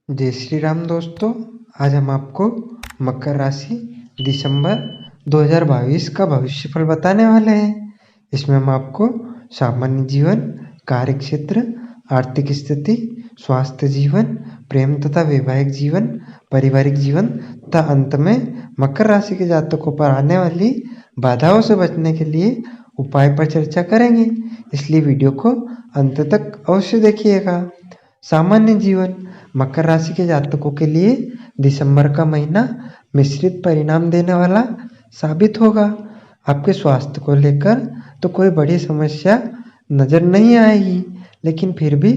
जय श्री राम दोस्तों। आज हम आपको मकर राशि दिसंबर 2022 का भविष्यफल बताने वाले हैं। इसमें हम आपको सामान्य जीवन, कार्यक्षेत्र, आर्थिक स्थिति, स्वास्थ्य जीवन, प्रेम तथा वैवाहिक जीवन, पारिवारिक जीवन तथा अंत में मकर राशि के जातकों पर आने वाली बाधाओं से बचने के लिए उपाय पर चर्चा करेंगे। इसलिए वीडियो को अंत तक अवश्य देखिएगा। सामान्य जीवन, मकर राशि के जातकों के लिए दिसंबर का महीना मिश्रित परिणाम देने वाला साबित होगा। आपके स्वास्थ्य को लेकर तो कोई बड़ी समस्या नजर नहीं आएगी, लेकिन फिर भी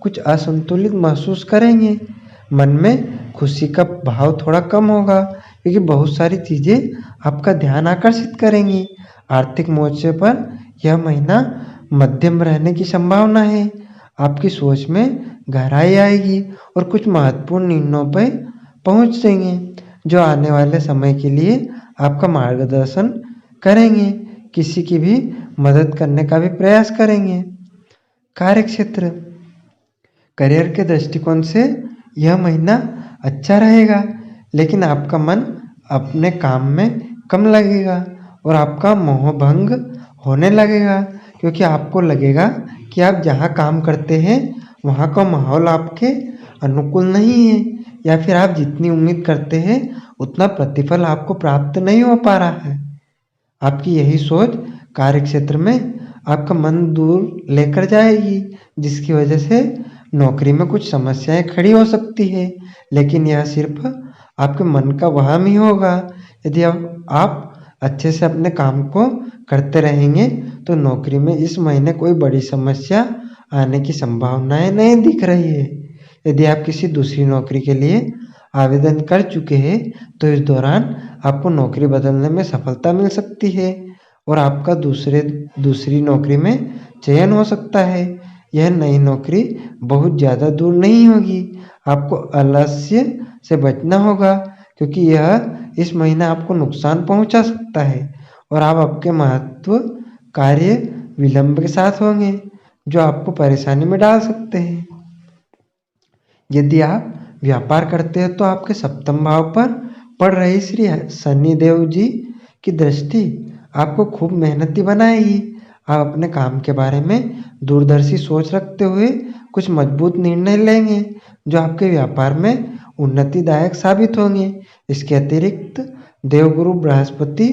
कुछ असंतुलित महसूस करेंगे। मन में खुशी का भाव थोड़ा कम होगा, क्योंकि बहुत सारी चीज़ें आपका ध्यान आकर्षित करेंगी। आर्थिक मोर्चे पर यह महीना मध्यम रहने की संभावना है। आपकी सोच में गहराई आएगी और कुछ महत्वपूर्ण निर्णयों पर पहुंच जाएंगे, जो आने वाले समय के लिए आपका मार्गदर्शन करेंगे। किसी की भी मदद करने का भी प्रयास करेंगे। कार्यक्षेत्र, करियर के दृष्टिकोण से यह महीना अच्छा रहेगा, लेकिन आपका मन अपने काम में कम लगेगा और आपका मोहभंग होने लगेगा, क्योंकि आपको लगेगा कि आप जहाँ काम करते हैं वहाँ का माहौल आपके अनुकूल नहीं है, या फिर आप जितनी उम्मीद करते हैं उतना प्रतिफल आपको प्राप्त नहीं हो पा रहा है। आपकी यही सोच कार्यक्षेत्र में आपका मन दूर लेकर जाएगी, जिसकी वजह से नौकरी में कुछ समस्याएं खड़ी हो सकती है, लेकिन यह सिर्फ आपके मन का वहम ही होगा। यदि आप अच्छे से अपने काम को करते रहेंगे तो नौकरी में इस महीने कोई बड़ी समस्या आने की संभावनाएं नहीं दिख रही है। यदि आप किसी दूसरी नौकरी के लिए आवेदन कर चुके हैं तो इस दौरान आपको नौकरी बदलने में सफलता मिल सकती है और आपका दूसरी नौकरी में चयन हो सकता है। यह नई नौकरी बहुत ज़्यादा दूर नहीं होगी। आपको आलस्य से बचना होगा, क्योंकि यह इस महीना आपको नुकसान पहुंचा सकता है और आप आपके महत्व कार्य विलंब के साथ होंगे, जो आपको परेशानी में डाल सकते हैं। यदि आप व्यापार करते हैं तो आपके सप्तम भाव पर पड़ रही श्री शनिदेव जी की दृष्टि आपको खूब मेहनती बनाएगी। आप अपने काम के बारे में दूरदर्शी सोच रखते हुए कुछ मजबूत निर्णय लेंगे, जो आपके व्यापार में उन्नतिदायक साबित होंगे। इसके अतिरिक्त देवगुरु बृहस्पति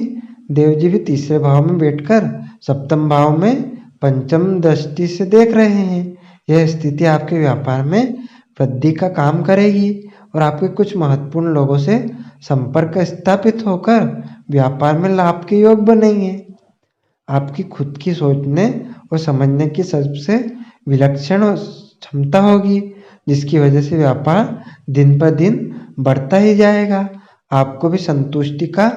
देव जी भी तीसरे भाव में बैठकर सप्तम भाव में पंचम दृष्टि से देख रहे हैं। यह स्थिति आपके व्यापार में वृद्धि का काम करेगी और आपके कुछ महत्वपूर्ण लोगों से संपर्क स्थापित होकर व्यापार में लाभ के योग बनेंगे। आपकी खुद की सोचने और समझने की सबसे विलक्षण क्षमता होगी, जिसकी वजह से व्यापार दिन पर दिन बढ़ता ही जाएगा। आपको भी संतुष्टि का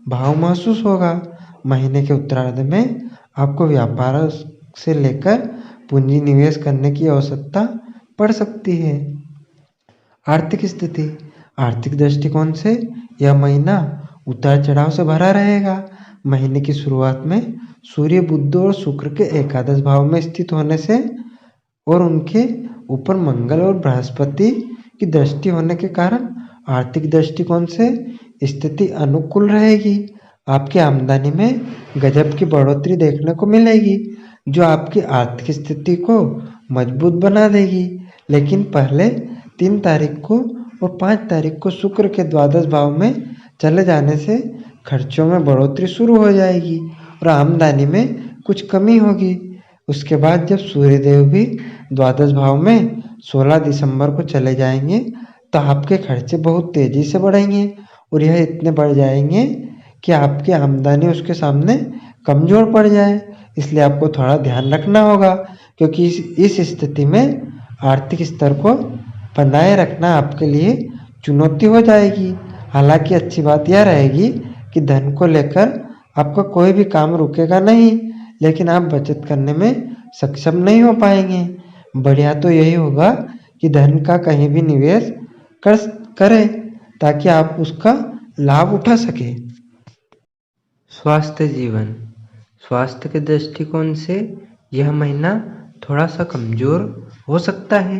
भाव महसूस होगा। महीने के उत्तरार्ध में आपको व्यापार से लेकर पूंजी निवेश करने की आवश्यकता पड़ सकती है। आर्थिक स्थिति, आर्थिक दृष्टिकोण से यह महीना उतार चढ़ाव से भरा रहेगा। महीने की शुरुआत में सूर्य, बुध और शुक्र के एकादश भाव में स्थित होने से और उनके ऊपर मंगल और बृहस्पति की दृष्टि होने के कारण आर्थिक दृष्टिकोण से स्थिति अनुकूल रहेगी। आपकी आमदनी में गजब की बढ़ोतरी देखने को मिलेगी, जो आपकी आर्थिक स्थिति को मजबूत बना देगी। लेकिन पहले 3 तारीख को और 5 तारीख को शुक्र के द्वादश भाव में चले जाने से खर्चों में बढ़ोतरी शुरू हो जाएगी और आमदनी में कुछ कमी होगी। उसके बाद जब सूर्यदेव भी द्वादश भाव में 16 दिसंबर को चले जाएंगे तो आपके खर्चे बहुत तेजी से बढ़ेंगे और यह इतने बढ़ जाएंगे कि आपकी आमदनी उसके सामने कमज़ोर पड़ जाए। इसलिए आपको थोड़ा ध्यान रखना होगा, क्योंकि इस स्थिति में आर्थिक स्तर को बनाए रखना आपके लिए चुनौती हो जाएगी। हालांकि अच्छी बात यह रहेगी कि धन को लेकर आपका कोई भी काम रुकेगा नहीं, लेकिन आप बचत करने में सक्षम नहीं हो पाएंगे। बढ़िया तो यही होगा कि धन का कहीं भी निवेश करें ताकि आप उसका लाभ उठा सकें। स्वास्थ्य जीवन, स्वास्थ्य के दृष्टिकोण से यह महीना थोड़ा सा कमज़ोर हो सकता है।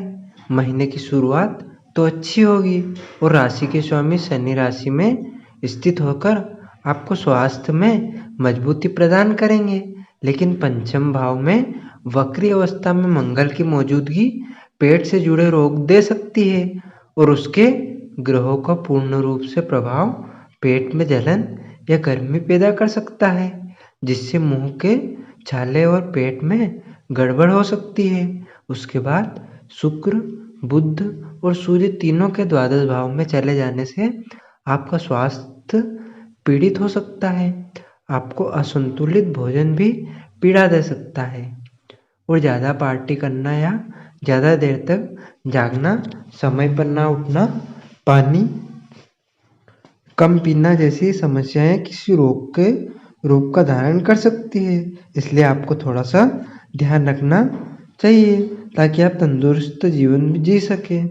महीने की शुरुआत तो अच्छी होगी। और राशि के स्वामी शनि राशि में स्थित होकर आपको स्वास्थ्य में मजबूती प्रदान करेंगे। लेकिन पंचम भाव में वक्री अवस्था में मंगल की मौजूदगी पेट से जुड़े रोग दे सकती है और उसके ग्रहों का पूर्ण रूप से प्रभाव पेट में जलन या गर्मी पैदा कर सकता है, जिससे मुंह के छाले और पेट में गड़बड़ हो सकती है। उसके बाद शुक्र, बुध और सूर्य तीनों के द्वादश भाव में चले जाने से आपका स्वास्थ्य पीड़ित हो सकता है। आपको असंतुलित भोजन भी पीड़ा दे सकता है और ज़्यादा पार्टी करना या ज़्यादा देर तक जागना, समय पर ना उठना, पानी कम पीना जैसी समस्याएं किसी रोग का धारण कर सकती है। इसलिए आपको थोड़ा सा ध्यान रखना चाहिए ताकि आप तंदुरुस्त जीवन जी सके।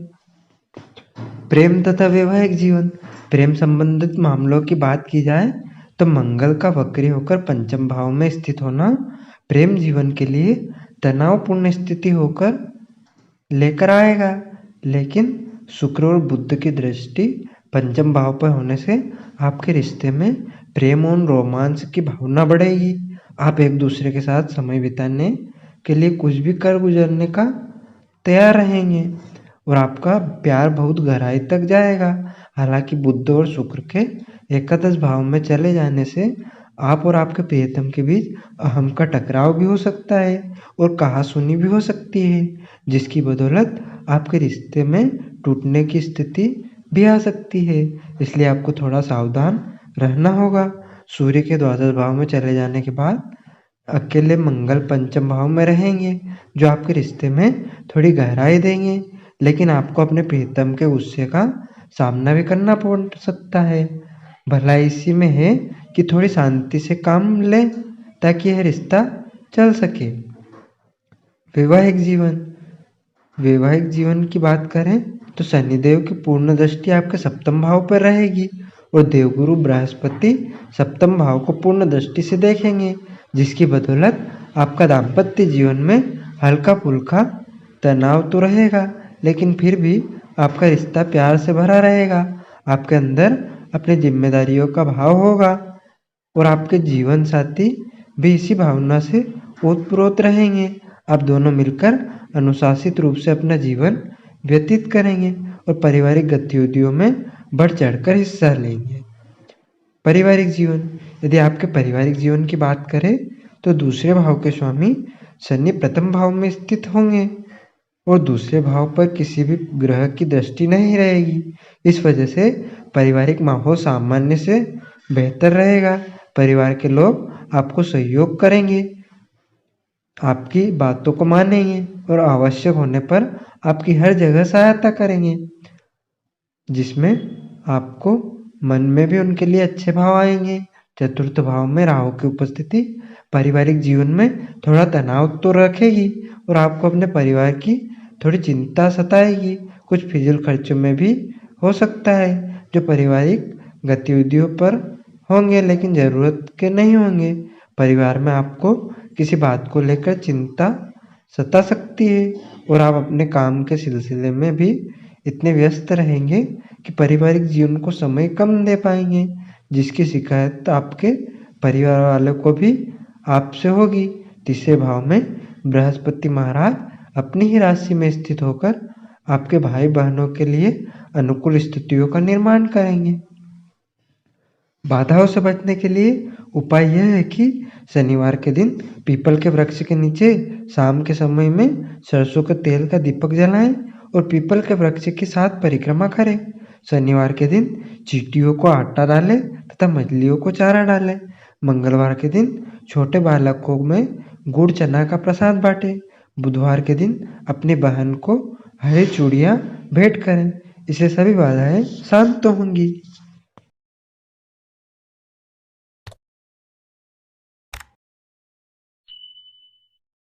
प्रेम तथा वैवाहिक जीवन। प्रेम संबंधित मामलों की बात की जाए तो मंगल का वक्री होकर पंचम भाव में स्थित होना प्रेम जीवन के लिए तनावपूर्ण स्थिति होकर लेकर आएगा। लेकिन शुक्र और बुध की दृष्टि पंचम भाव पर होने से आपके रिश्ते में प्रेम और रोमांस की भावना बढ़ेगी। आप एक दूसरे के साथ समय बिताने के लिए कुछ भी कर गुजरने का तैयार रहेंगे और आपका प्यार बहुत गहराई तक जाएगा। हालांकि बुध और शुक्र के एकादश भाव में चले जाने से आप और आपके प्रियतम के बीच अहम का टकराव भी हो सकता है और कहासुनी भी हो सकती है, जिसकी बदौलत आपके रिश्ते में टूटने की स्थिति भी आ सकती है। इसलिए आपको थोड़ा सावधान रहना होगा। सूर्य के द्वादश भाव में चले जाने के बाद अकेले मंगल पंचम भाव में रहेंगे, जो आपके रिश्ते में थोड़ी गहराई देंगे। लेकिन आपको अपने प्रियतम के गुस्से का सामना भी करना पड़ सकता है। भला इसी में है कि थोड़ी शांति से काम लें ताकि यह रिश्ता चल सके। वैवाहिक जीवन की बात करें तो शनिदेव की पूर्ण दृष्टि आपके सप्तम भाव पर रहेगी और देवगुरु बृहस्पति सप्तम भाव को पूर्ण दृष्टि से देखेंगे, जिसकी बदौलत आपका दाम्पत्य जीवन में हल्का फुल्का तनाव तो रहेगा, लेकिन फिर भी आपका रिश्ता प्यार से भरा रहेगा। आपके अंदर अपनी जिम्मेदारियों का भाव होगा और आपके जीवन साथी भी इसी भावना से ओतप्रोत रहेंगे। आप दोनों मिलकर अनुशासित रूप से अपना जीवन व्यतीत करेंगे और पारिवारिक गतिविधियों में बढ़ चढ़कर हिस्सा लेंगे। पारिवारिक जीवन। यदि आपके पारिवारिक जीवन की बात करें तो दूसरे भाव के स्वामी शनि प्रथम भाव में स्थित होंगे और दूसरे भाव पर किसी भी ग्रह की दृष्टि नहीं रहेगी। इस वजह से पारिवारिक माहौल सामान्य से बेहतर रहेगा। परिवार के लोग आपको सहयोग करेंगे, आपकी बातों को मानेंगे और आवश्यक होने पर आपकी हर जगह सहायता करेंगे, जिसमें आपको मन में भी उनके लिए अच्छे भाव आएंगे। चतुर्थ भाव में राहु की उपस्थिति पारिवारिक जीवन में थोड़ा तनाव तो रखेगी और आपको अपने परिवार की थोड़ी चिंता सताएगी। कुछ फिजूल खर्चों में भी हो सकता है जो पारिवारिक गतिविधियों पर होंगे, लेकिन ज़रूरत के नहीं होंगे। परिवार में आपको किसी बात को लेकर चिंता सता सकती है और आप अपने काम के सिलसिले में भी इतने व्यस्त रहेंगे कि पारिवारिक जीवन को समय कम दे पाएंगे, जिसकी शिकायत आपके परिवार वालों को भी आपसे होगी। तीसरे भाव में बृहस्पति महाराज अपनी ही राशि में स्थित होकर आपके भाई बहनों के लिए अनुकूल स्थितियों का निर्माण करेंगे। बाधाओं से बचने के लिए उपाय यह है कि शनिवार के दिन पीपल के वृक्ष के नीचे शाम के समय में सरसों के तेल का दीपक जलाएं और पीपल के वृक्ष के साथ परिक्रमा करें। शनिवार के दिन चींटियों को आटा डालें तथा मछलियों को चारा डालें। मंगलवार के दिन छोटे बालकों में गुड़ चना का प्रसाद बांटें। बुधवार के दिन अपनी बहन को हरी चूड़ियाँ भेंट करें। इससे सभी बाधाएं शांत होंगी।